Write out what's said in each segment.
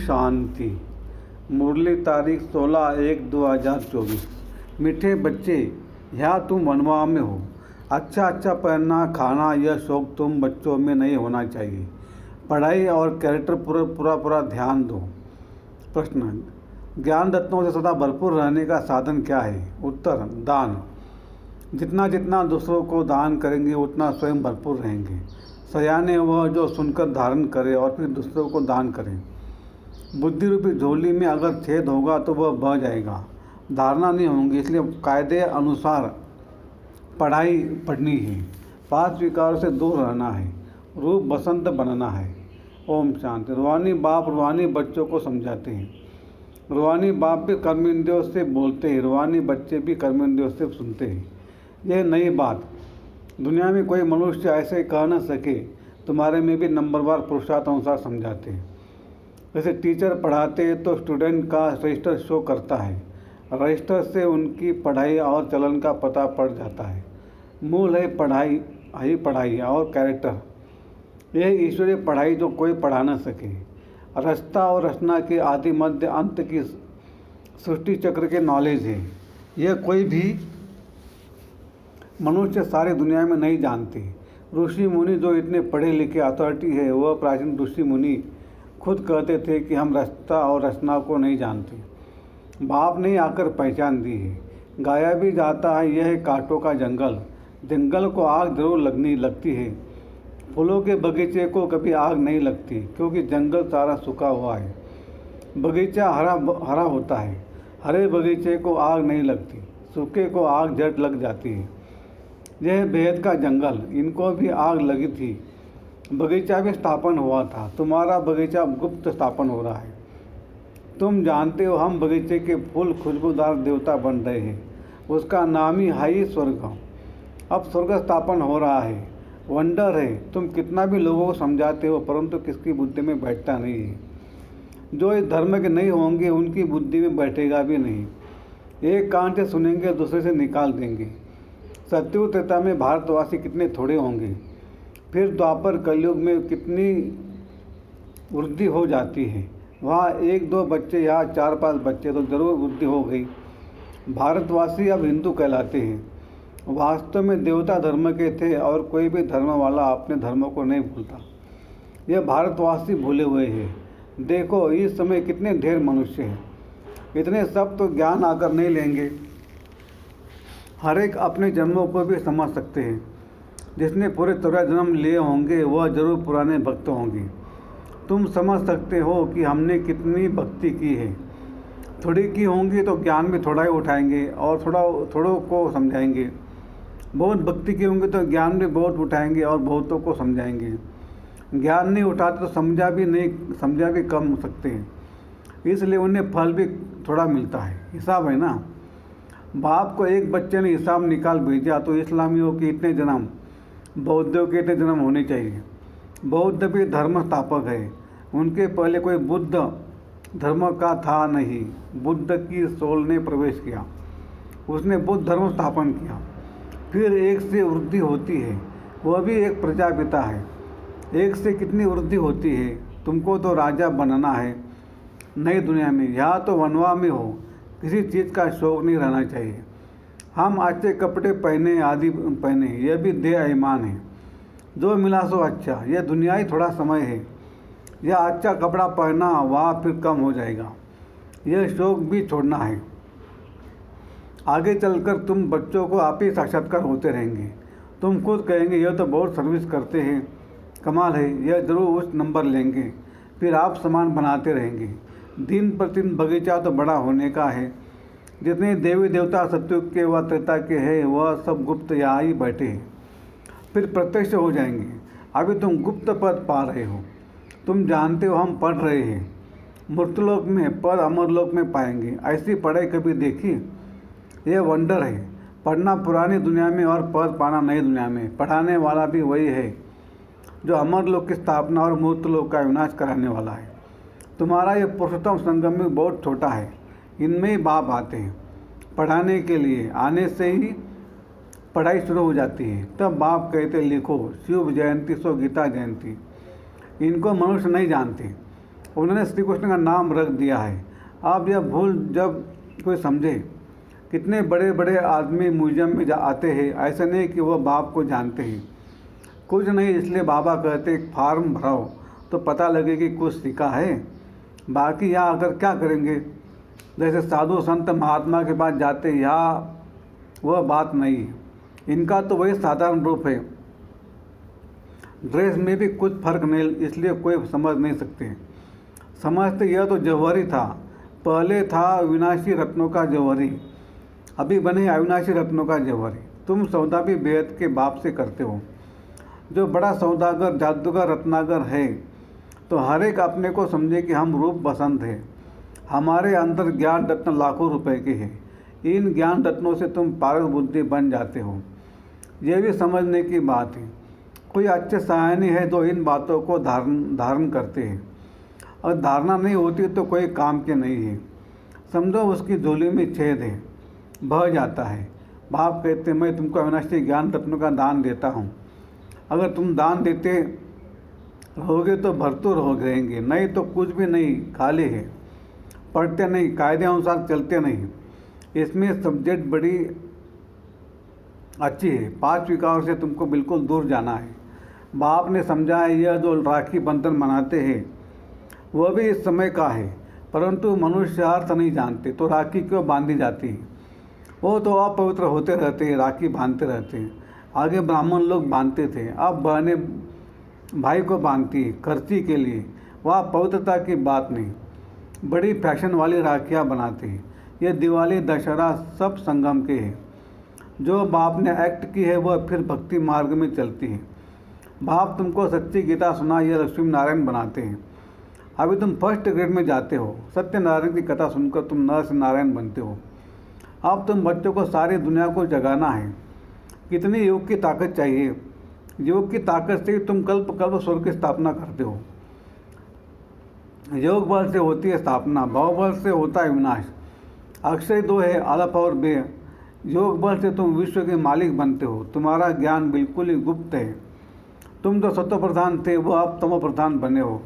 शांति। मुरली तारीख 16/1/2024। मीठे बच्चे, यहाँ तुम वनवा में हो। अच्छा अच्छा पहनना खाना यह शौक तुम बच्चों में नहीं होना चाहिए। पढ़ाई और कैरेक्टर पूरा ध्यान दो। प्रश्न, ज्ञान रत्नों से सदा भरपूर रहने का साधन क्या है? उत्तर, दान। जितना दूसरों को दान करेंगे उतना स्वयं भरपूर रहेंगे। सयाने वह जो सुनकर धारण करे और फिर दूसरों को दान करें। बुद्धि रूपी झोली में अगर छेद होगा तो वह बह जाएगा, धारणा नहीं होंगी। इसलिए कायदे अनुसार पढ़ाई पढ़नी है। 5 विकारों से दूर रहना है। रूप बसंत बनना है। ओम शांति। रूहानी बाप रूहानी बच्चों को समझाते हैं। रूहानी बाप भी कर्मेंद्रियों से बोलते हैं, रूहानी बच्चे भी कर्मेंद्रियों से सुनते हैं। यह नई बात, दुनिया में कोई मनुष्य ऐसे कह न सके। तुम्हारे में भी नंबरवार पुरुषार्थ अनुसार समझाते हैं। जैसे टीचर पढ़ाते हैं तो स्टूडेंट का रजिस्टर शो करता है। रजिस्टर से उनकी पढ़ाई और चलन का पता पड़ जाता है। मूल है पढ़ाई और कैरेक्टर। यह ईश्वरीय पढ़ाई जो कोई पढ़ा न सके। रचना और रचना के आदि मध्य अंत की सृष्टि चक्र के नॉलेज है। यह कोई भी मनुष्य सारी दुनिया में नहीं जानते। ऋषि मुनि जो इतने पढ़े लिखे अथॉरिटी है, वह प्राचीन ऋषि मुनि खुद कहते थे कि हम रचना और रचना को नहीं जानते। बाप ने आकर पहचान दी है। गाया भी जाता है, यह है कांटों का जंगल। जंगल को आग जरूर लगती है। फूलों के बगीचे को कभी आग नहीं लगती, क्योंकि जंगल सारा सूखा हुआ है। बगीचा हरा होता है। हरे बगीचे को आग नहीं लगती, सूखे को आग झट लग जाती है। यह बेहद का जंगल, इनको भी आग लगी थी। बगीचा भी स्थापन हुआ था। तुम्हारा बगीचा गुप्त स्थापन हो रहा है। तुम जानते हो हम बगीचे के फूल खुशबूदार देवता बन रहे हैं। उसका नाम ही है स्वर्ग। अब स्वर्ग स्थापन हो रहा है। वंडर है। तुम कितना भी लोगों को समझाते हो, परंतु किसकी बुद्धि में बैठता नहीं है। जो इस धर्म के नहीं होंगे उनकी बुद्धि में बैठेगा भी नहीं। एक कान से सुनेंगे, दूसरे से निकाल देंगे। सत्ययुग त्रेता में भारतवासी कितने थोड़े होंगे। फिर द्वापर कलयुग में कितनी वृद्धि हो जाती है। वहाँ 1-2 बच्चे, यहाँ 4-5 बच्चे, तो जरूर वृद्धि हो गई। भारतवासी अब हिंदू कहलाते हैं। वास्तव में देवता धर्म के थे और कोई भी धर्म वाला अपने धर्म को नहीं भूलता। यह भारतवासी भूले हुए हैं। देखो इस समय कितने ढेर मनुष्य हैं। इतने सब तो ज्ञान आकर नहीं लेंगे। हर एक अपने जन्मों को भी समझ सकते हैं। जिसने पूरे 13 जन्म लिए होंगे वह जरूर पुराने भक्त होंगे। तुम समझ सकते हो कि हमने कितनी भक्ति की है। थोड़ी की होंगी तो ज्ञान भी थोड़ा ही उठाएंगे और थोड़ों को समझाएंगे। बहुत भक्ति की होंगी तो ज्ञान भी बहुत उठाएंगे और बहुतों को समझाएंगे। ज्ञान नहीं उठाते तो समझा भी कम हो सकते हैं। इसलिए उन्हें फल भी थोड़ा मिलता है। हिसाब है ना। बाप को एक बच्चे ने हिसाब निकाल भेजा तो इस्लामियों के इतने जन्म, बौद्धों के इतने जन्म होने चाहिए। बौद्ध भी धर्म स्थापक है। उनके पहले कोई बुद्ध धर्म का था नहीं। बुद्ध की सोल ने प्रवेश किया, उसने बुद्ध धर्म स्थापन किया। फिर एक से वृद्धि होती है, वह भी एक प्रजापिता है। एक से कितनी वृद्धि होती है। तुमको तो राजा बनना है नई दुनिया में। यहाँ तो वनवा में हो। किसी चीज़ का शौक नहीं रहना चाहिए। हम अच्छे कपड़े पहने आदि पहने, यह भी देह ईमान है। जो मिला सो अच्छा। यह दुनिया ही थोड़ा समय है। यह अच्छा कपड़ा पहना वहाँ फिर कम हो जाएगा। यह शौक भी छोड़ना है। आगे चलकर तुम बच्चों को आप ही साक्षात्कार होते रहेंगे। तुम खुद कहेंगे यह तो बहुत सर्विस करते हैं, कमाल है, यह जरूर उच्च नंबर लेंगे। फिर आप सामान बनाते रहेंगे। दिन प्रतिदिन बगीचा तो बड़ा होने का है। जितने देवी देवता सतयुग के व त्रेता के हैं वह सब गुप्त यहाँ ही बैठे हैं। फिर प्रत्यक्ष हो जाएंगे। अभी तुम गुप्त पद पा रहे हो। तुम जानते हो हम पढ़ रहे हैं। मृतलोक में पद अमरलोक में पाएंगे। ऐसी पढ़ाई कभी देखी? यह वंडर है। पढ़ना पुरानी दुनिया में और पद पाना नई दुनिया में। पढ़ाने वाला भी वही है जो अमरलोक की स्थापना और मृतलोक का विनाश कराने वाला है। तुम्हारा ये पुरुषोत्तम संगम भी बहुत छोटा है। इनमें ही बाप आते हैं पढ़ाने के लिए। आने से ही पढ़ाई शुरू हो जाती है। तब बाप कहते लिखो शिव जयंती सो गीता जयंती। इनको मनुष्य नहीं जानते। उन्होंने श्री कृष्ण का नाम रख दिया है। आप यह भूल जब कोई समझे, कितने बड़े बड़े आदमी म्यूजियम में आते हैं, ऐसा नहीं कि वह बाप को जानते हैं, कुछ नहीं। इसलिए बाबा कहते एक फार्म भराओ तो पता लगे कि कुछ सीखा है, बाकी यहाँ आकर क्या करेंगे। जैसे साधु संत महात्मा के पास जाते, यहाँ वह बात नहीं है। इनका तो वही साधारण रूप है, ड्रेस में भी कुछ फर्क नहीं, इसलिए कोई समझ नहीं सकते। समझते यह तो जौहरी था, पहले था विनाशी रत्नों का जौहरी, अभी बने अविनाशी रत्नों का जौहरी। तुम सौदा भी बेहद के बाप से करते हो। जो बड़ा सौदागर जादूगर रत्नागर है तो हर एक अपने को समझे कि हम रूप बसंत है, हमारे अंदर ज्ञान रत्न लाखों रुपए के हैं। इन ज्ञान रत्नों से तुम पारस बुद्धि बन जाते हो। यह भी समझने की बात है। कोई अच्छे सयानी है तो इन बातों को धारण करते हैं, और धारणा नहीं होती तो कोई काम के नहीं है। समझो उसकी झोली में छेद है, बह जाता है। बाप कहते मैं तुमको अविनाशी ज्ञान रत्नों का दान देता हूँ। अगर तुम दान देते रहोगे तो भरपूर हो रहेंगे, नहीं तो कुछ भी नहीं, खाली है। पढ़ते नहीं, कायदे अनुसार चलते नहीं। इसमें सब्जेक्ट बड़ी अच्छी है, 5 विकारों से तुमको बिल्कुल दूर जाना है। बाप ने समझा है यह जो राखी बंधन मनाते हैं वह भी इस समय का है, परंतु मनुष्य अर्थ नहीं जानते तो राखी क्यों बांधी जाती है। वो तो अपवित्र होते रहते हैं, राखी बांधते रहते हैं। आगे ब्राह्मण लोग बांधते थे, अब बहनें भाई को बांधती है खर्ची के लिए। वह पवित्रता की बात नहीं, बड़ी फैशन वाली राखियाँ बनाते हैं। ये दिवाली दशहरा सब संगम के हैं। जो बाप ने एक्ट की है वह फिर भक्ति मार्ग में चलती है। बाप तुमको सच्ची गीता सुना, यह लक्ष्मी नारायण बनाते हैं। अभी तुम फर्स्ट ग्रेड में जाते हो, सत्यनारायण की कथा सुनकर तुम नर से नारायण बनते हो। अब तुम बच्चों को सारी दुनिया को जगाना है। कितनी योग की ताकत चाहिए। योग की ताकत से ही तुम कल्प कल्प स्वर्ग की स्थापना करते हो। योग बल से होती है स्थापना, भाव बल से होता है विनाश। अक्षय 2 है, अलफ और बे। योग बल से तुम विश्व के मालिक बनते हो। तुम्हारा ज्ञान बिल्कुल ही गुप्त है। तुम तो सत्व प्रधान थे, वो अब तमो प्रधान बने हो,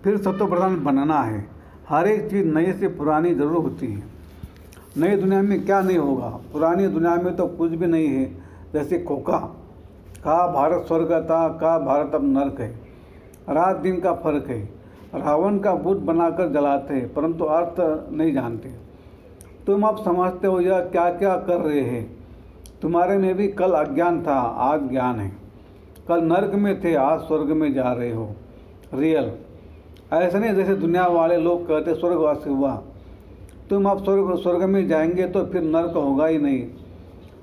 फिर सत्व प्रधान बनना है। हर एक चीज़ नई से पुरानी जरूर होती है। नई दुनिया में क्या नहीं होगा, पुरानी दुनिया में तो कुछ भी नहीं है। जैसे खोखा, कहा भारत स्वर्ग था, कहा भारत अब नर्क है। रात दिन का फर्क है। रावण का बुत बनाकर जलाते हैं, परंतु अर्थ नहीं जानते। तुम अब समझते हो यह क्या क्या कर रहे हैं। तुम्हारे में भी कल अज्ञान था, आज ज्ञान है। कल नर्क में थे, आज स्वर्ग में जा रहे हो। रियल ऐसा नहीं जैसे दुनिया वाले लोग कहते स्वर्गवासी हुआ। तुम अब स्वर्ग में जाएंगे तो फिर नर्क होगा ही नहीं।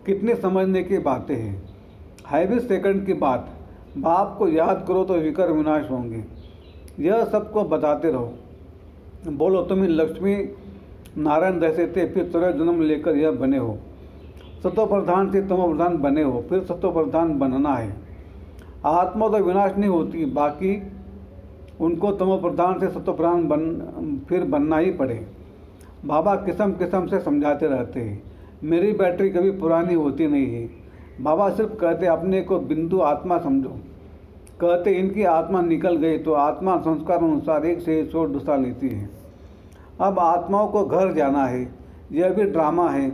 कितनी समझने की बातें हैं, है भी सेकंड की बात। बाप को याद करो तो विकर विनाश होंगे। यह सबको बताते रहो। बोलो तुम लक्ष्मी नारायण जैसे थे, फिर तरह जन्म लेकर यह बने हो। सत्व प्रधान से तमो प्रधान बने हो, फिर सत्व प्रधान बनना है। आत्मा तो विनाश नहीं होती, बाकी उनको तमो प्रधान से सत्व प्रधान फिर बनना ही पड़े। बाबा किस्म किस्म से समझाते रहते हैं। मेरी बैटरी कभी पुरानी होती नहीं है। बाबा सिर्फ कहते अपने को बिंदु आत्मा समझो। कहते इनकी आत्मा निकल गई तो आत्मा संस्कार अनुसार एक से छोड़ दूसरा लेती है। अब आत्माओं को घर जाना है। यह भी ड्रामा है।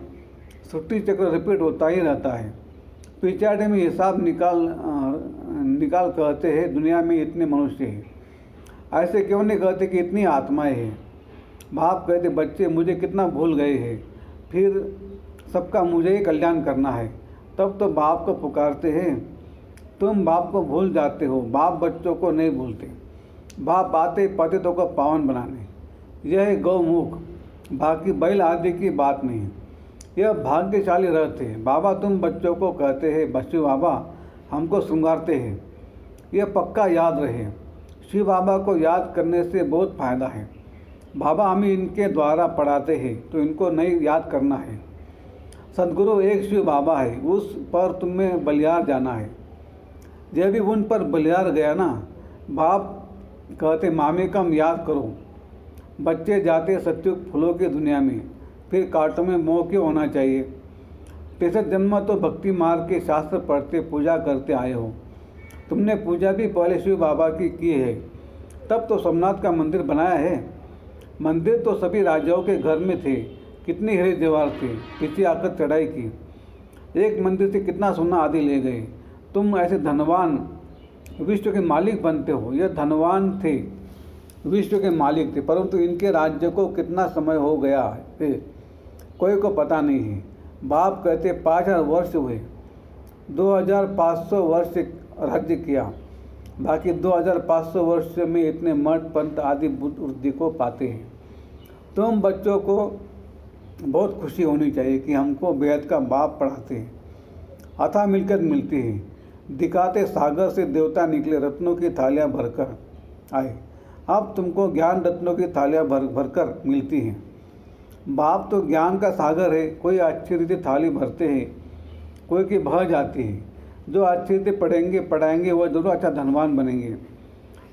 सृष्टि चक्र रिपीट होता ही रहता है। पिछाड़े में हिसाब निकाल कहते हैं दुनिया में इतने मनुष्य हैं। ऐसे क्यों नहीं कहते कि इतनी आत्माएं हैं। बाप कहते बच्चे मुझे कितना भूल गए हैं, फिर सबका मुझे ही कल्याण करना है। तब तो बाप को पुकारते हैं। तुम बाप को भूल जाते हो, बाप बच्चों को नहीं भूलते। बाप आते पतितों को पावन बनाने। यह है गौमुख, बाकी बैल आदि की बात नहीं। यह भाग्यशाली रहते हैं। बाबा तुम बच्चों को कहते हैं बच्चों बाबा हमको श्रृंगारते हैं। यह पक्का याद रहे। शिव बाबा को याद करने से बहुत फ़ायदा है। बाबा हमें इनके द्वारा पढ़ाते हैं तो इनको नहीं याद करना है। सदगुरु एक शिव बाबा है, उस पर तुम्हें बलियार जाना है। जब भी उन पर बलियार गया ना, बाप कहते मामे कम याद करो। बच्चे जाते सत्युग फूलों की दुनिया में, फिर कांटों में मोह क्यों होना चाहिए। 63 जन्म तो भक्ति मार्ग के शास्त्र पढ़ते पूजा करते आए हो। तुमने पूजा भी पहले शिव बाबा की है, तब तो सोमनाथ का मंदिर बनाया है। मंदिर तो सभी राजाओं के घर में थे। कितनी हीरे जवाहर थे, पीछे आकर चढ़ाई की। एक मंदिर से कितना सोना आदि ले गए। तुम ऐसे धनवान विश्व के मालिक बनते हो। यह धनवान थे, विश्व के मालिक थे, परंतु इनके राज्य को कितना समय हो गया है कोई को पता नहीं है। बाप कहते 5000 वर्ष हुए, 2500 वर्ष राज्य किया, बाकी 2500 वर्ष में इतने मठ पंथ आदि बुद्धि को पाते हैं। तुम बच्चों को बहुत खुशी होनी चाहिए कि हमको बेहद का बाप पढ़ाते हैं। अथाह मिलकर मिलती है। दिखाते सागर से देवता निकले, रत्नों की थालियाँ भरकर आए। अब तुमको ज्ञान रत्नों की थालियाँ भरकर मिलती हैं। बाप तो ज्ञान का सागर है। कोई अच्छी रीति थाली भरते हैं, कोई की बह जाती है। जो अच्छी रीति पढ़ाएंगे वह जरूर अच्छा धनवान बनेंगे।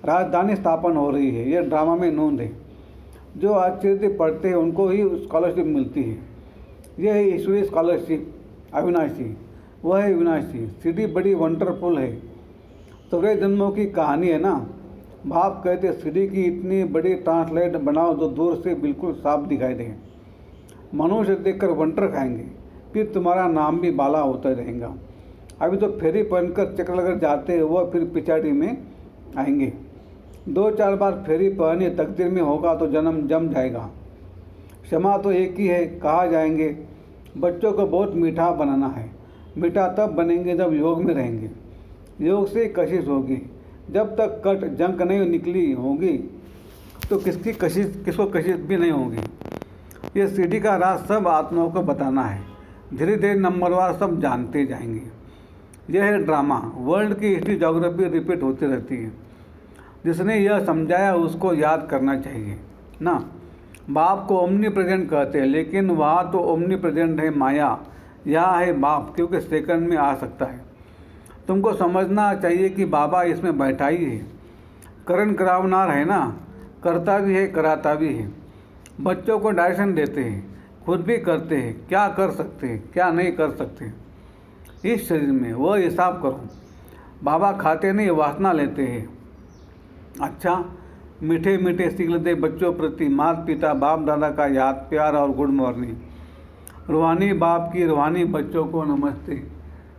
राजधानी स्थापन हो रही है, यह ड्रामा में नोंद है। जो अच्छी रीति पढ़ते हैं उनको ही स्कॉलरशिप मिलती है। यह है ईश्वरीय स्कॉलरशिप, अविनाशी, वह है विनाशी। सीढ़ी बड़ी वंडरफुल है। सौरे जन्मों की कहानी है ना। बाप कहते सीढ़ी की इतनी बड़ी ट्रांसलेट बनाओ जो दूर से बिल्कुल साफ दिखाई दे। मनुष्य देखकर वंटर खाएंगे, फिर तुम्हारा नाम भी बाला होता रहेगा। अभी तो फेरी पहनकर चक्कर लगा जाते हैं, वह फिर पिछाड़ी में आएंगे। 2-4 बार फेरी पहने तकदीर में होगा तो जन्म जम जाएगा। क्षमा तो एक ही है, कहा जाएंगे। बच्चों को बहुत मीठा बनाना है। मीठा तब बनेंगे जब योग में रहेंगे। योग से कशिश होगी। जब तक कट जंक नहीं निकली होगी तो किसको कशिश भी नहीं होगी। ये सीढ़ी का राज सब आत्माओं को बताना है। धीरे धीरे नंबरवार सब जानते जाएंगे। यह है ड्रामा। वर्ल्ड की हिस्ट्री ज्योग्राफी रिपीट होती रहती है। जिसने यह समझाया उसको याद करना चाहिए ना। बाप को ओमनी प्रेजेंट कहते हैं, लेकिन वहाँ तो ओमनी प्रेजेंट है माया, यहाँ है बाप, क्योंकि सेकंड में आ सकता है। तुमको समझना चाहिए कि बाबा इसमें बैठा ही है। करण करावनार है ना, करता भी है कराता भी है। बच्चों को डायरेक्शन देते हैं, खुद भी करते हैं। क्या कर सकते हैं, क्या नहीं कर सकते इस शरीर में, वह हिसाब करो। बाबा खाते नहीं, वासना लेते हैं। अच्छा, मीठे मीठे सीख लेते बच्चों प्रति माता पिता बाप दादा का याद, प्यार और गुड मॉर्निंग। रूहानी बाप की रूहानी बच्चों को नमस्ते।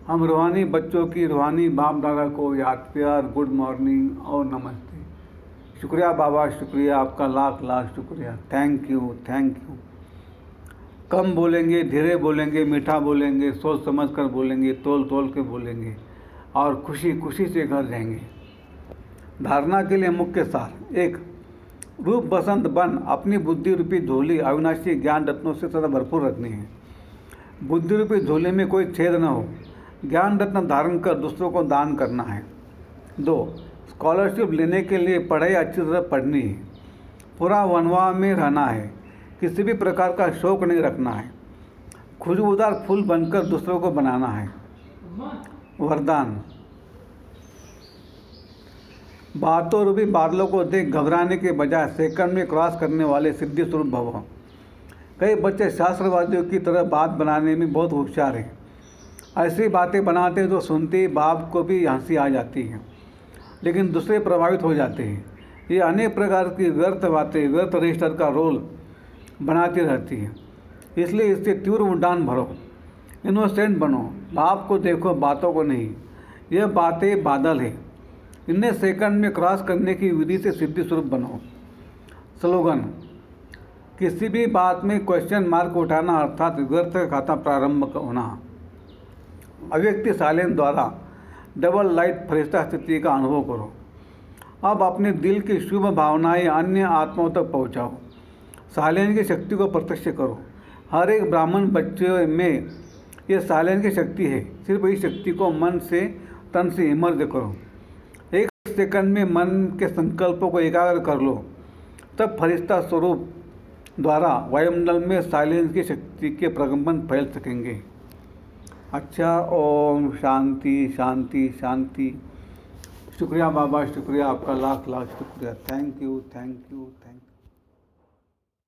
हम रूहानी बच्चों की रूहानी बाप दादा को याद, प्यार, गुड मॉर्निंग और नमस्ते। शुक्रिया बाबा, शुक्रिया, आपका लाख लाख शुक्रिया। Thank you, thank you. कम बोलेंगे, धीरे बोलेंगे, मीठा बोलेंगे, सोच समझ कर बोलेंगे, तोल तोल के बोलेंगे और खुशी खुशी से घर जाएंगे। धारणा के लिए मुख्य सार। 1, रूप बसंत बन अपनी बुद्धि रूपी झोली अविनाशी ज्ञान रत्नों से सदा भरपूर रखनी है। बुद्धि रूपी झोली में कोई छेद न हो। ज्ञान रत्न धारण कर दूसरों को दान करना है। 2, स्कॉलरशिप लेने के लिए पढ़ाई अच्छी तरह पढ़नी है। पूरा वनवा में रहना है। किसी भी प्रकार का शौक नहीं रखना है। खुशबूदार फूल बनकर दूसरों को बनाना है। वरदान। बातों रूपी बादलों को देख घबराने के बजाय सेकंड में क्रॉस करने वाले सिद्धि स्वरूप भव। कई बच्चे शास्त्रवादियों की तरह बात बनाने में बहुत होशियार हैं। ऐसी बातें बनाते हैं जो सुनते ही बाप को भी हंसी आ जाती है, लेकिन दूसरे प्रभावित हो जाते हैं। ये अनेक प्रकार की व्यर्थ बातें व्यर्थ रजिस्टर का रोल बनाती रहती है। इसलिए इससे तीव्र उड़ान भरो, इनोसेंट बनो। बाप को देखो, बातों को नहीं। यह बातें बादल है, इन्हें सेकंड में क्रॉस करने की विधि से सिद्धि स्वरूप बनो। स्लोगन। किसी भी बात में क्वेश्चन मार्क उठाना अर्थात व्यर्थ का खाता प्रारंभ होना। अव्यक्ति साइलेंस द्वारा डबल लाइट फरिश्ता स्थिति का अनुभव करो। अब अपने दिल की शुभ भावनाएं अन्य आत्माओं तक पहुंचाओ। साइलेंस की शक्ति को प्रत्यक्ष करो। हर एक ब्राह्मण बच्चे में यह साइलेंस की शक्ति है। सिर्फ इस शक्ति को मन से तन से इमर्ज करो। एक सेकंड में मन के संकल्पों को एकाग्र कर लो, तब फरिश्ता स्वरूप द्वारा वायुमंडल में साइलेंस की शक्ति के प्रकंपन फैल सकेंगे। अच्छा, ओम शांति शांति शांति। शुक्रिया बाबा, शुक्रिया, आपका लाख लाख शुक्रिया। Thank you, thank you, thank you.